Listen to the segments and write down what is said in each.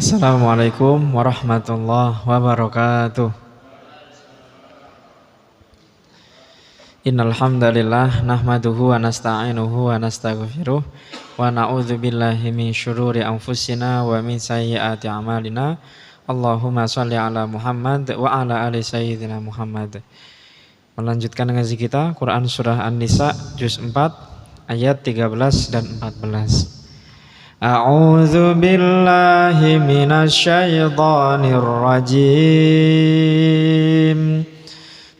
Assalamualaikum warahmatullahi wabarakatuh. Innal hamdalillah nahmaduhu wa nasta'inuhu wa nastaghfiruh wa na'udzu billahi min syururi anfusina wa min sayyiati a'malina. Allahumma shalli ala Muhammad wa ala ali sayyidina Muhammad. Melanjutkan ngaji kita Quran surah An-Nisa juz 4 ayat 13 dan 14. A'udzu billahi minasy syaithanir rajim.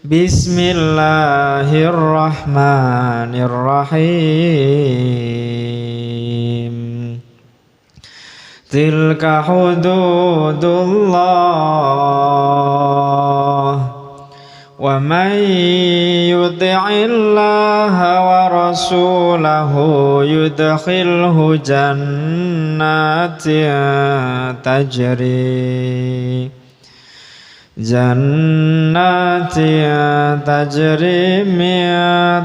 Bismillahirrahmanirrahim. Tilka hududullah wa man yuti'illaha wa rasulahu yudkhilhu jannatin tajri min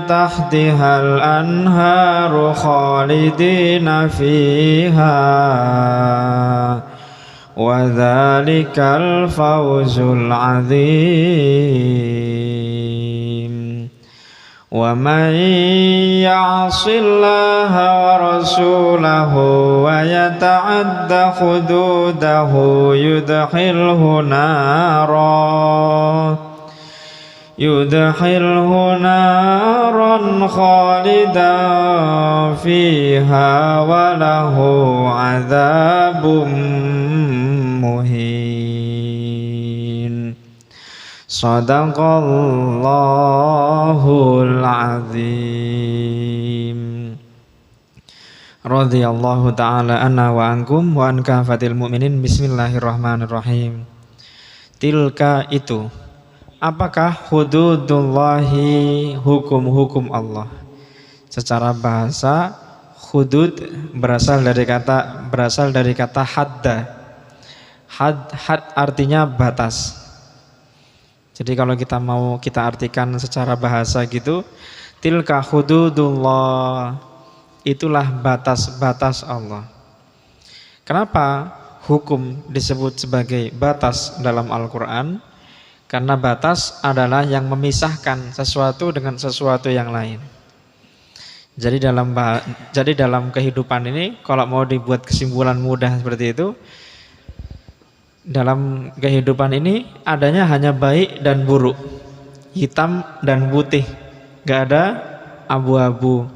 tahtihal anharu khalidina fiha wa dzalikal fawzul azim. Wa man ya'sillaha wa rasulahu wa yata'adda hududahu yudkhilhu naran khalidan fiha wa lahu 'adzabun muhin. Shadaqallahul azim. Radhiyallahu ta'ala anna wa ankum wa an kafatil mu'minin. Bismillahirrahmanirrahim. Tilka itu, apakah hududullahi, hukum-hukum Allah. Secara bahasa hudud berasal dari kata hadda. Had artinya batas. Jadi kalau kita artikan secara bahasa gitu, tilka hududullah, itulah batas-batas Allah. Kenapa hukum disebut sebagai batas dalam Al-Quran? Karena batas adalah yang memisahkan sesuatu dengan sesuatu yang lain. Jadi dalam kehidupan ini, kalau mau dibuat kesimpulan mudah seperti itu, dalam kehidupan ini adanya hanya baik dan buruk, hitam dan putih, gak ada abu-abu.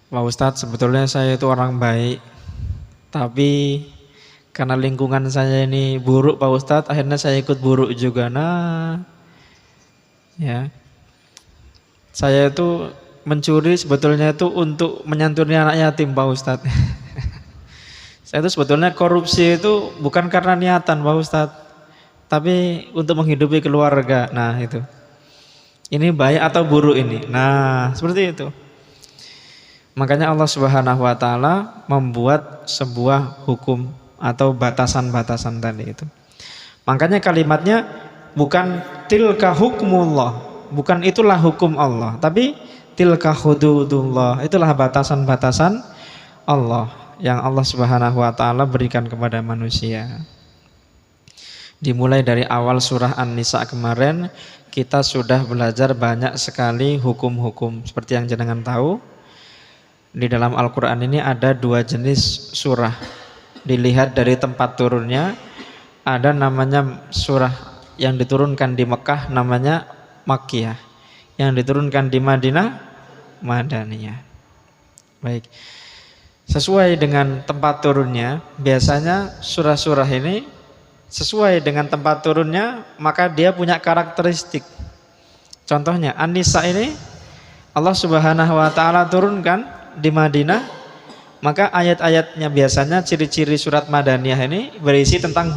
Pak Ustadz, sebetulnya saya itu orang baik, tapi karena lingkungan saya ini buruk Pak Ustadz, akhirnya saya ikut buruk juga. Nah, ya, saya itu mencuri sebetulnya itu untuk menyantuni anak yatim Pak Ustadz. Saya itu sebetulnya korupsi itu bukan karena niatan Pak Ustadz, tapi untuk menghidupi keluarga. Nah itu, ini baik atau buruk ini. Nah seperti itu. Makanya Allah Subhanahu Wa Taala membuat sebuah hukum atau batasan-batasan tadi itu. Makanya kalimatnya bukan tilka hukmullah, bukan itulah hukum Allah, tapi tilka hududullah, itulah batasan-batasan Allah yang Allah Subhanahu wa taala berikan kepada manusia. Dimulai dari awal surah An-Nisa kemarin, kita sudah belajar banyak sekali hukum-hukum. Seperti yang jenengan tahu, di dalam Al-Qur'an ini ada dua jenis surah. Dilihat dari tempat turunnya, ada namanya surah yang diturunkan di Mekah namanya Makkiyah, yang diturunkan di Madinah Madaniyah. Baik. Sesuai dengan tempat turunnya, biasanya surah-surah ini sesuai dengan tempat turunnya, maka dia punya karakteristik. Contohnya An-Nisa ini Allah Subhanahu wa taala turunkan di Madinah, maka ayat-ayatnya biasanya ciri-ciri surat Madaniyah ini berisi tentang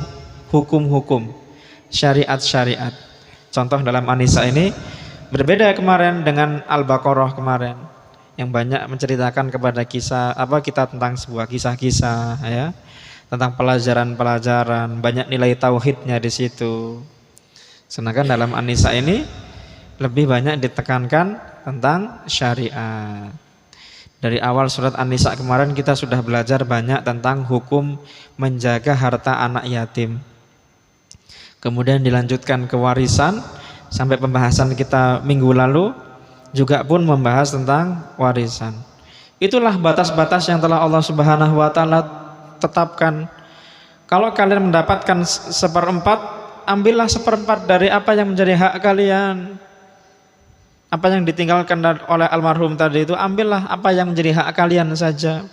hukum-hukum, syariat-syariat. Contoh dalam An-Nisa ini berbeda kemarin dengan Al-Baqarah kemarin, yang banyak menceritakan kepada kita tentang sebuah kisah-kisah, ya, tentang pelajaran-pelajaran, banyak nilai tauhidnya di situ. Sedangkan dalam An-Nisa ini lebih banyak ditekankan tentang syariat. Dari awal surat An-Nisa kemarin kita sudah belajar banyak tentang hukum menjaga harta anak yatim. Kemudian dilanjutkan ke warisan, sampai pembahasan kita minggu lalu juga pun membahas tentang warisan. Itulah batas-batas yang telah Allah Subhanahu wa taala tetapkan. Kalau kalian mendapatkan seperempat, ambillah seperempat dari apa yang menjadi hak kalian. Apa yang ditinggalkan oleh almarhum tadi itu, ambillah apa yang menjadi hak kalian saja.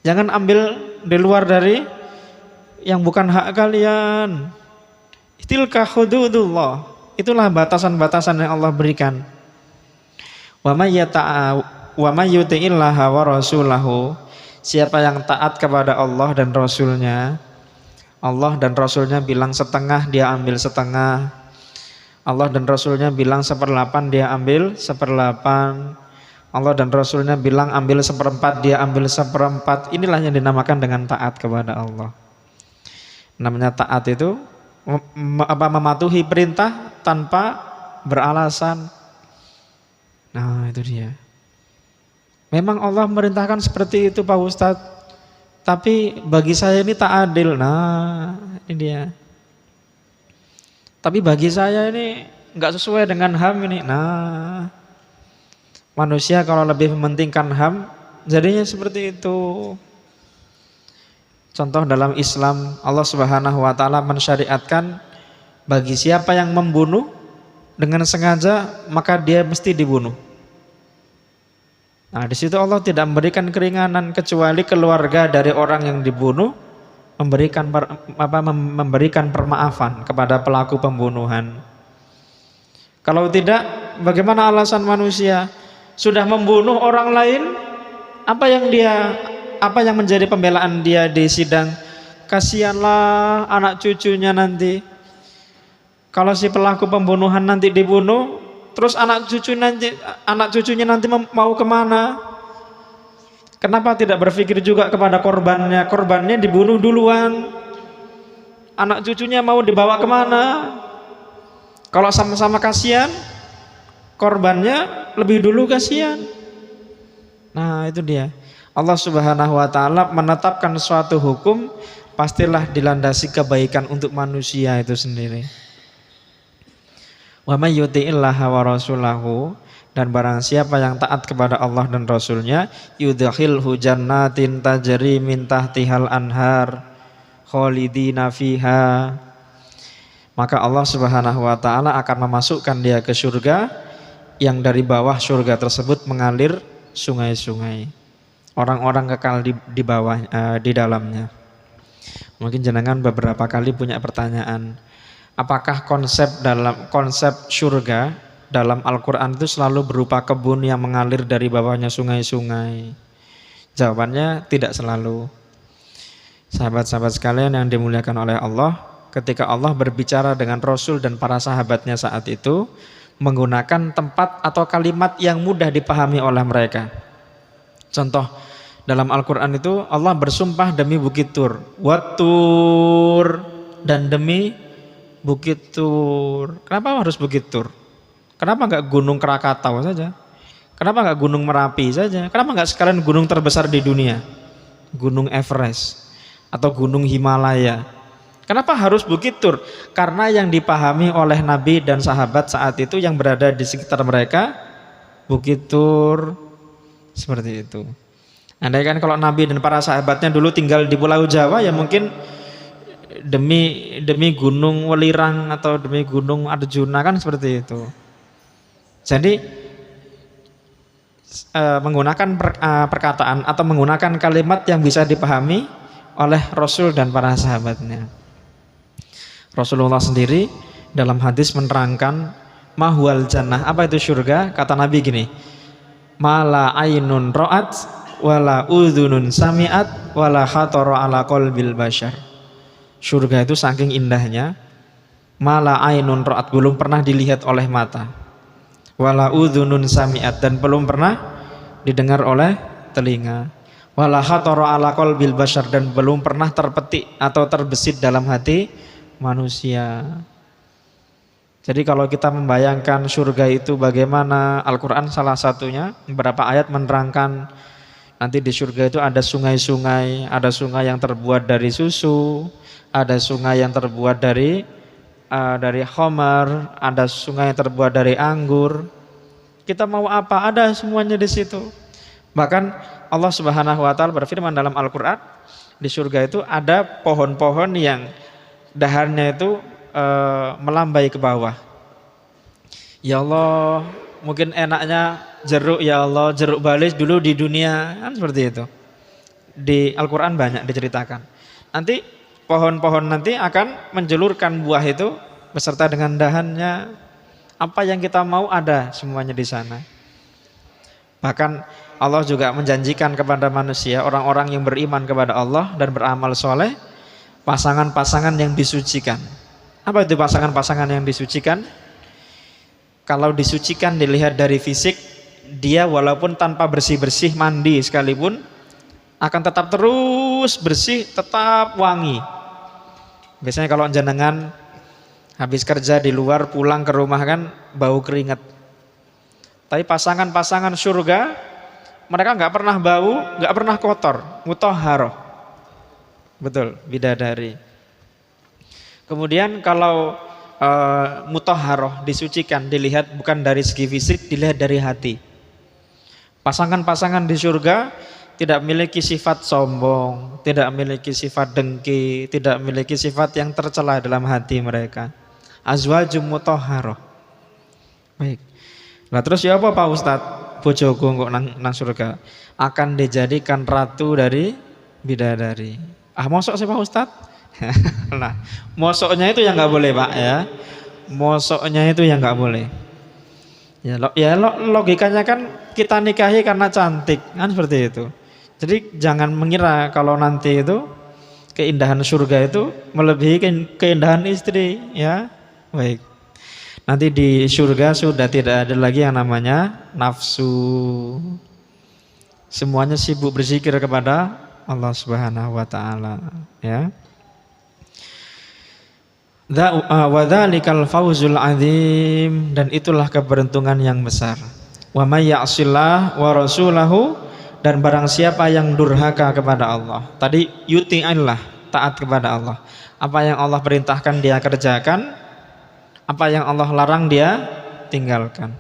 Jangan ambil di luar dari yang bukan hak kalian. Tilka hududullah. Itulah batasan-batasan yang Allah berikan. Wa may yuti'illaha wa rasulahu. Siapa yang taat kepada Allah dan Rasulnya, Allah dan Rasulnya bilang setengah, dia ambil setengah. Allah dan Rasulnya bilang 1/8, dia ambil 1/8. Allah dan Rasulnya bilang ambil 1/4, dia ambil 1/4. Inilah yang dinamakan dengan taat kepada Allah. Namanya taat itu mematuhi perintah tanpa beralasan. Nah itu dia. Memang Allah merintahkan seperti itu Pak Ustadz, tapi bagi saya ini tak adil. Nah ini dia. Tapi bagi saya ini nggak sesuai dengan HAM ini. Nah manusia kalau lebih mementingkan HAM jadinya seperti itu. Contoh dalam Islam, Allah Subhanahu wa taala mensyariatkan bagi siapa yang membunuh dengan sengaja maka dia mesti dibunuh. Nah, di situ Allah tidak memberikan keringanan kecuali keluarga dari orang yang dibunuh memberikan permaafan kepada pelaku pembunuhan. Kalau tidak, bagaimana alasan manusia sudah membunuh orang lain? Apa yang menjadi pembelaan dia di sidang? Kasihanlah anak cucunya nanti. Kalau si pelaku pembunuhan nanti dibunuh, terus anak cucunya nanti mau kemana? Kenapa tidak berpikir juga kepada korbannya? Korbannya dibunuh duluan, anak cucunya mau dibawa kemana? Kalau sama-sama kasihan, korbannya lebih dulu kasihan. Nah itu dia. Allah Subhanahu wa taala menetapkan suatu hukum pastilah dilandasi kebaikan untuk manusia itu sendiri. Wa may yuti'illaha wa rasulahu, dan barang siapa yang taat kepada Allah dan Rasulnya, yudkhilhu jannatin tajri min tahtihal anhar khalidina fiha, maka Allah Subhanahu wa taala akan memasukkan dia ke surga yang dari bawah surga tersebut mengalir sungai-sungai. Orang-orang kekal di bawah, di dalamnya. Mungkin jenengan beberapa kali punya pertanyaan, apakah konsep surga dalam Al-Quran itu selalu berupa kebun yang mengalir dari bawahnya sungai-sungai? Jawabannya tidak selalu. Sahabat-sahabat sekalian yang dimuliakan oleh Allah, ketika Allah berbicara dengan Rasul dan para sahabatnya saat itu, menggunakan tempat atau kalimat yang mudah dipahami oleh mereka. Contoh, dalam Al-Quran itu Allah bersumpah demi Bukit Tur, Wat-Tur, dan demi Bukit Tur. Kenapa harus Bukit Tur? Kenapa enggak Gunung Krakatau saja? Kenapa enggak Gunung Merapi saja? Kenapa enggak sekalian gunung terbesar di dunia? Gunung Everest atau Gunung Himalaya. Kenapa harus Bukit Tur? Karena yang dipahami oleh Nabi dan sahabat saat itu yang berada di sekitar mereka, Bukit Tur seperti itu. Andai kan kalau Nabi dan para sahabatnya dulu tinggal di Pulau Jawa, ya mungkin demi Gunung Welirang atau demi Gunung Arjuna, kan seperti itu. Jadi menggunakan perkataan atau menggunakan kalimat yang bisa dipahami oleh Rasul dan para sahabatnya. Rasulullah sendiri dalam hadis menerangkan mahwal jannah, apa itu surga? Kata Nabi gini, mala ainun ra'at wala udhunun sami'at wala khatara ala qalbil bashar. Surga itu saking indahnya, mala ainun ra'at, belum pernah dilihat oleh mata, wala udhunun sami'at, dan belum pernah didengar oleh telinga, wala khatara ala qalbil bashar, dan belum pernah terpetik atau terbesit dalam hati manusia. Jadi kalau kita membayangkan surga itu bagaimana, Al-Quran salah satunya, beberapa ayat menerangkan nanti di surga itu ada sungai-sungai, ada sungai yang terbuat dari susu, ada sungai yang terbuat dari khamar, ada sungai yang terbuat dari anggur. Kita mau apa? Ada semuanya di situ. Bahkan Allah Subhanahu wa taala berfirman dalam Al-Qur'an, di surga itu ada pohon-pohon yang dahannya itu melambai ke bawah. Ya Allah, mungkin enaknya jeruk, ya Allah, jeruk balis dulu di dunia, kan seperti itu. Di Al-Qur'an banyak diceritakan. Nanti pohon-pohon nanti akan menjulurkan buah itu beserta dengan dahannya. Apa yang kita mau ada semuanya di sana. Bahkan Allah juga menjanjikan kepada manusia, orang-orang yang beriman kepada Allah dan beramal soleh, pasangan-pasangan yang disucikan. Apa itu pasangan-pasangan yang disucikan? Kalau disucikan dilihat dari fisik, dia walaupun tanpa bersih-bersih mandi sekalipun akan tetap terus bersih, tetap wangi. Biasanya kalau jenengan habis kerja di luar pulang ke rumah kan bau keringat. Tapi pasangan-pasangan surga mereka nggak pernah bau, nggak pernah kotor, mutahharoh. Betul, bidadari. Kemudian kalau mutahharoh, disucikan, dilihat bukan dari segi fisik, dilihat dari hati. Pasangan-pasangan di surga tidak memiliki sifat sombong, tidak memiliki sifat dengki, tidak memiliki sifat yang tercela dalam hati mereka. Azwajum mutahharoh. Baik. Nah terus ya apa Pak Ustadz? Bojoku kok nang surga akan dijadikan ratu dari bidadari. Ah mosok sih Pak Ustadz? Nah, mosoknya itu yang nggak boleh Pak ya. Mosoknya itu yang nggak boleh. Logikanya kan kita nikahi karena cantik kan seperti itu. Jadi jangan mengira kalau nanti itu keindahan surga itu melebihi keindahan istri ya. Baik. Nanti di surga sudah tidak ada lagi yang namanya nafsu. Semuanya sibuk berzikir kepada Allah Subhanahu wa taala ya. Wa dzalikal fawzul azim, dan itulah keberuntungan yang besar. Wa may ya'sillah wa rasulahu, dan barang siapa yang durhaka kepada Allah. Tadi yuti'illah, taat kepada Allah. Apa yang Allah perintahkan dia kerjakan, apa yang Allah larang dia tinggalkan.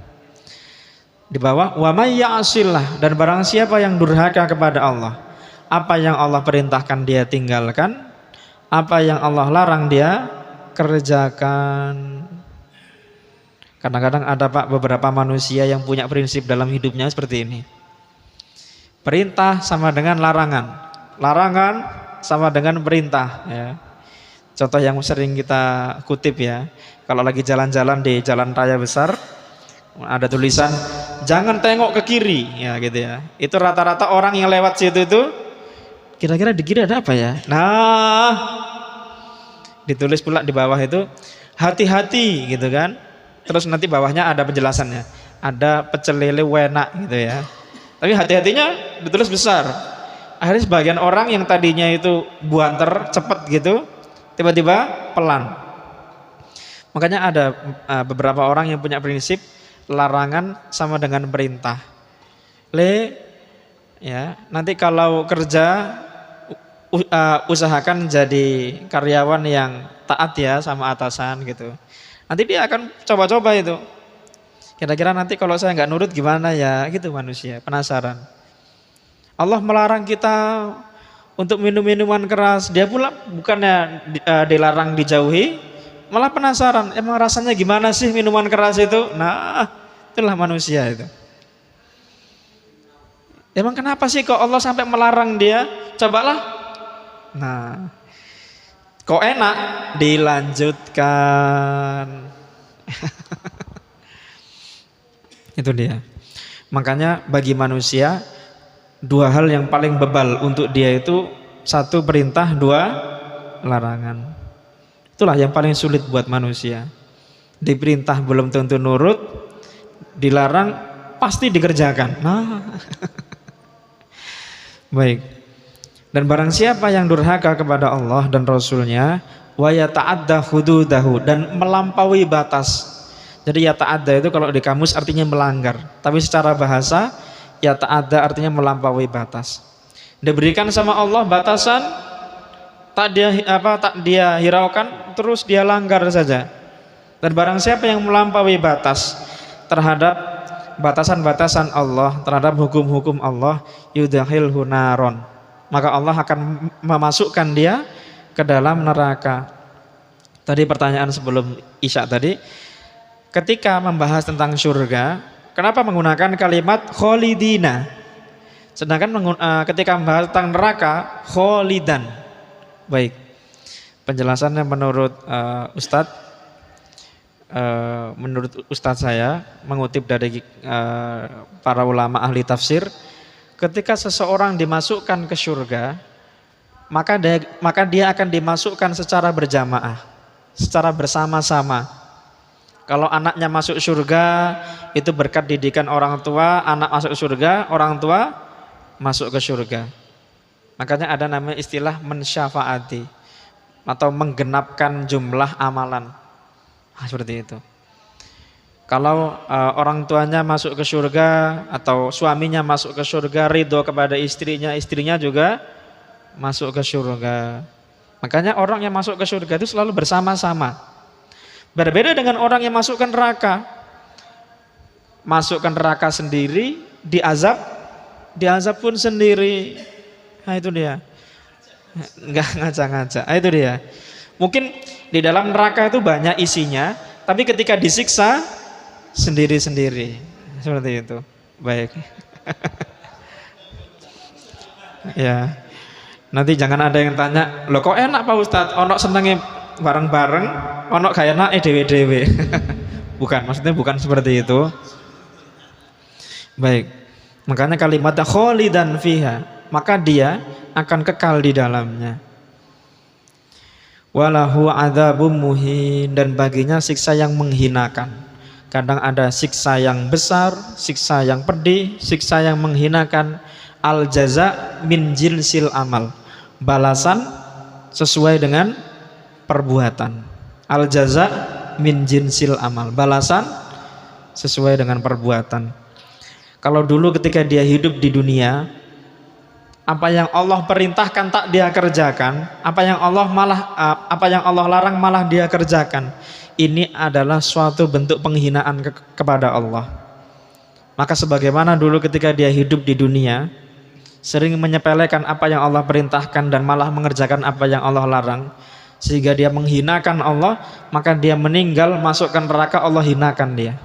Di bawah wa may ya'sillah, dan barang siapa yang durhaka kepada Allah, apa yang Allah perintahkan dia tinggalkan, apa yang Allah larang dia kerjakan. Kadang-kadang ada Pak beberapa manusia yang punya prinsip dalam hidupnya seperti ini. Perintah sama dengan larangan, larangan sama dengan perintah ya. Contoh yang sering kita kutip ya, kalau lagi jalan-jalan di jalan raya besar ada tulisan jangan tengok ke kiri ya gitu ya. Itu rata-rata orang yang lewat situ itu kira-kira di kiri ada apa ya? Nah, ditulis pula di bawah itu hati-hati gitu kan. Terus nanti bawahnya ada penjelasannya, ada pecel lele wenak gitu ya. Tapi hati-hatinya ditulis besar. Akhirnya sebagian orang yang tadinya itu buanter cepet gitu, tiba-tiba pelan. Makanya ada beberapa orang yang punya prinsip larangan sama dengan perintah. Ya, nanti kalau kerja usahakan jadi karyawan yang taat ya sama atasan gitu. Nanti dia akan coba-coba itu. Kira-kira nanti kalau saya nggak nurut gimana ya gitu, manusia penasaran. Allah melarang kita untuk minum minuman keras, dia pula bukannya dilarang dijauhi, malah penasaran emang rasanya gimana sih minuman keras itu. Nah itulah manusia itu. Emang kenapa sih kok Allah sampai melarang dia? Cobalah. Nah, kok enak dilanjutkan. Itu dia. Makanya bagi manusia dua hal yang paling bebal untuk dia itu, satu perintah, dua larangan. Itulah yang paling sulit buat manusia. Diperintah belum tentu nurut, dilarang pasti dikerjakan. Nah. Baik. Dan barang siapa yang durhaka kepada Allah dan Rasulnya, wa yata'adda hududahu, dan melampaui batas. Jadi yata'adda itu kalau di kamus artinya melanggar, tapi secara bahasa yata'adda artinya melampaui batas. Diberikan sama Allah batasan, tak dia hiraukan, terus dia langgar saja. Dan barang siapa yang melampaui batas terhadap batasan-batasan Allah, terhadap hukum-hukum Allah, yudkhilhu naron, maka Allah akan memasukkan dia ke dalam neraka. Tadi pertanyaan sebelum Isya tadi, ketika membahas tentang surga, kenapa menggunakan kalimat kholidina? Sedangkan ketika membahas tentang neraka, kholidan. Baik, penjelasannya menurut menurut Ustadz saya, mengutip dari para ulama ahli tafsir, ketika seseorang dimasukkan ke surga, maka dia akan dimasukkan secara berjamaah, secara bersama-sama. Kalau anaknya masuk surga, itu berkat didikan orang tua, anak masuk surga, orang tua masuk ke surga. Makanya ada namanya istilah mensyafaati atau menggenapkan jumlah amalan. Seperti itu. Kalau orang tuanya masuk ke surga atau suaminya masuk ke surga, ridho kepada istrinya, istrinya juga masuk ke surga. Makanya orang yang masuk ke surga itu selalu bersama-sama. Berbeda dengan orang yang masuk ke neraka. Masuk ke neraka sendiri, diazab pun sendiri. Nah itu dia. Enggak ngaca-ngaca. Nah, itu dia. Mungkin di dalam neraka itu banyak isinya, tapi ketika disiksa sendiri-sendiri. Seperti itu. Baik. Ya. Nanti jangan ada yang tanya, "Loh kok enak Pak Ustadz? Ono senengnya bareng-bareng, ono gak enak dewe-dewe." Bukan, maksudnya bukan seperti itu. Baik. Makanya kalimatnya kholidan fiha, maka dia akan kekal di dalamnya. Walahu adzabum muhin, dan baginya siksa yang menghinakan. Kadang ada siksa yang besar, siksa yang pedih, siksa yang menghinakan. Al jaza min jinsil amal, balasan sesuai dengan perbuatan. Al jaza min jinsil amal, balasan sesuai dengan perbuatan. Kalau dulu ketika dia hidup di dunia, apa yang Allah perintahkan tak dia kerjakan, apa yang Allah larang malah dia kerjakan. Ini adalah suatu bentuk penghinaan kepada Allah. Maka sebagaimana dulu ketika dia hidup di dunia, sering menyepelekan apa yang Allah perintahkan dan malah mengerjakan apa yang Allah larang, sehingga dia menghinakan Allah, maka dia meninggal masuk ke neraka, Allah hinakan dia.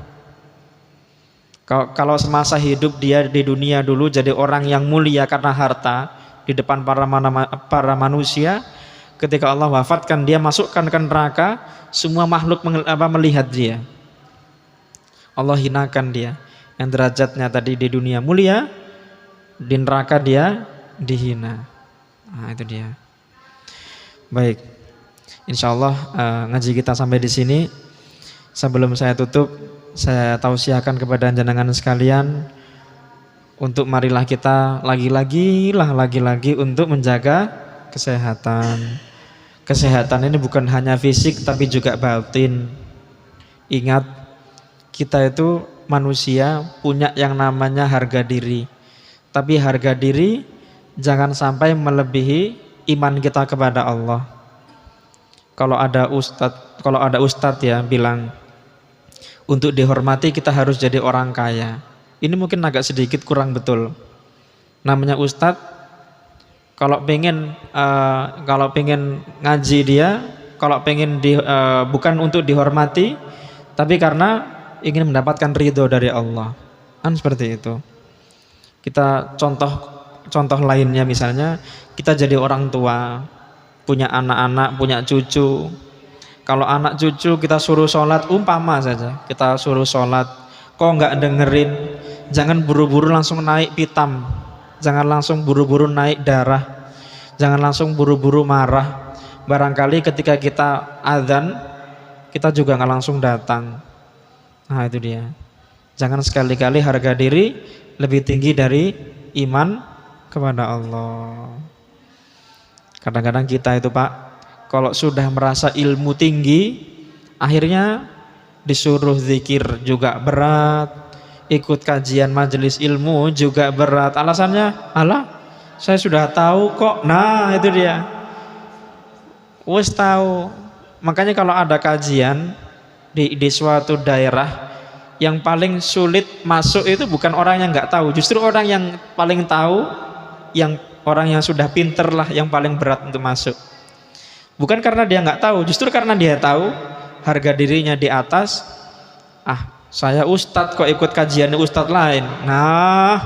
Kalau semasa hidup dia di dunia dulu jadi orang yang mulia karena harta di depan para manusia, ketika Allah wafatkan dia masukkan ke neraka, semua makhluk melihat dia. Allah hinakan dia. Yang derajatnya tadi di dunia mulia, di neraka dia dihina. Nah, itu dia. Baik. Insyaallah ngaji kita sampai di sini. Sebelum saya tutup, saya tausiahkan kepada jenengan sekalian untuk marilah kita lagi-lagi untuk menjaga kesehatan. Kesehatan ini bukan hanya fisik tapi juga batin. Ingat, kita itu manusia punya yang namanya harga diri. Tapi harga diri jangan sampai melebihi iman kita kepada Allah. Kalau ada ustadz ya bilang, untuk dihormati kita harus jadi orang kaya. Ini mungkin agak sedikit kurang betul. Namanya ustadz, kalau pengen ngaji dia, kalau pengen bukan untuk dihormati, tapi karena ingin mendapatkan ridho dari Allah. Kan seperti itu. Kita contoh lainnya, misalnya kita jadi orang tua, punya anak-anak, punya cucu. Kalau anak cucu kita suruh sholat, umpama saja kita suruh sholat, kok nggak dengerin, jangan buru-buru langsung naik pitam, jangan langsung buru-buru naik darah, jangan langsung buru-buru marah. Barangkali ketika kita azan, kita juga nggak langsung datang. Nah itu dia. Jangan sekali-kali harga diri lebih tinggi dari iman kepada Allah. Kadang-kadang kita itu Pak, kalau sudah merasa ilmu tinggi, akhirnya disuruh zikir juga berat, ikut kajian majelis ilmu juga berat. Alasannya, alah saya sudah tahu kok. Nah itu dia, wis tahu. Makanya kalau ada kajian di suatu daerah, yang paling sulit masuk itu bukan orang yang nggak tahu, justru orang yang paling tahu, yang orang yang sudah pinter lah yang paling berat untuk masuk. Bukan karena dia nggak tahu, justru karena dia tahu harga dirinya di atas. Ah, saya ustadz kok ikut kajian ustadz lain. Nah,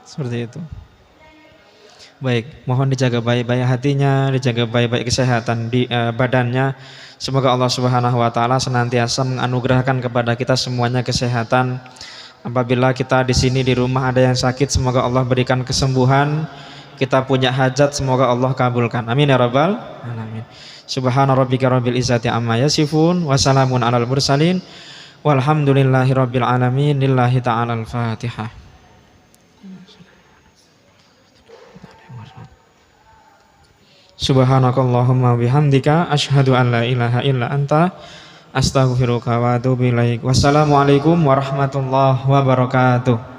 seperti itu. Baik, mohon dijaga baik-baik hatinya, dijaga baik-baik kesehatan di badannya. Semoga Allah Subhanahu wa taala senantiasa menganugerahkan kepada kita semuanya kesehatan. Apabila kita di sini di rumah ada yang sakit, semoga Allah berikan kesembuhan. Kita punya hajat, semoga Allah kabulkan. Amin ya rabbal alamin. Subhana rabbika rabbil izzati amma yasifun, wa salamun alal mursalin, walhamdulillahi rabbil alamin. Lillahi ta'ala al-Fatihah. Subhanakallahumma bihamdika asyhadu an la ilaha illa anta astaghfiruka wa atubu ilaik. Wassalamualaikum warahmatullahi wabarakatuh.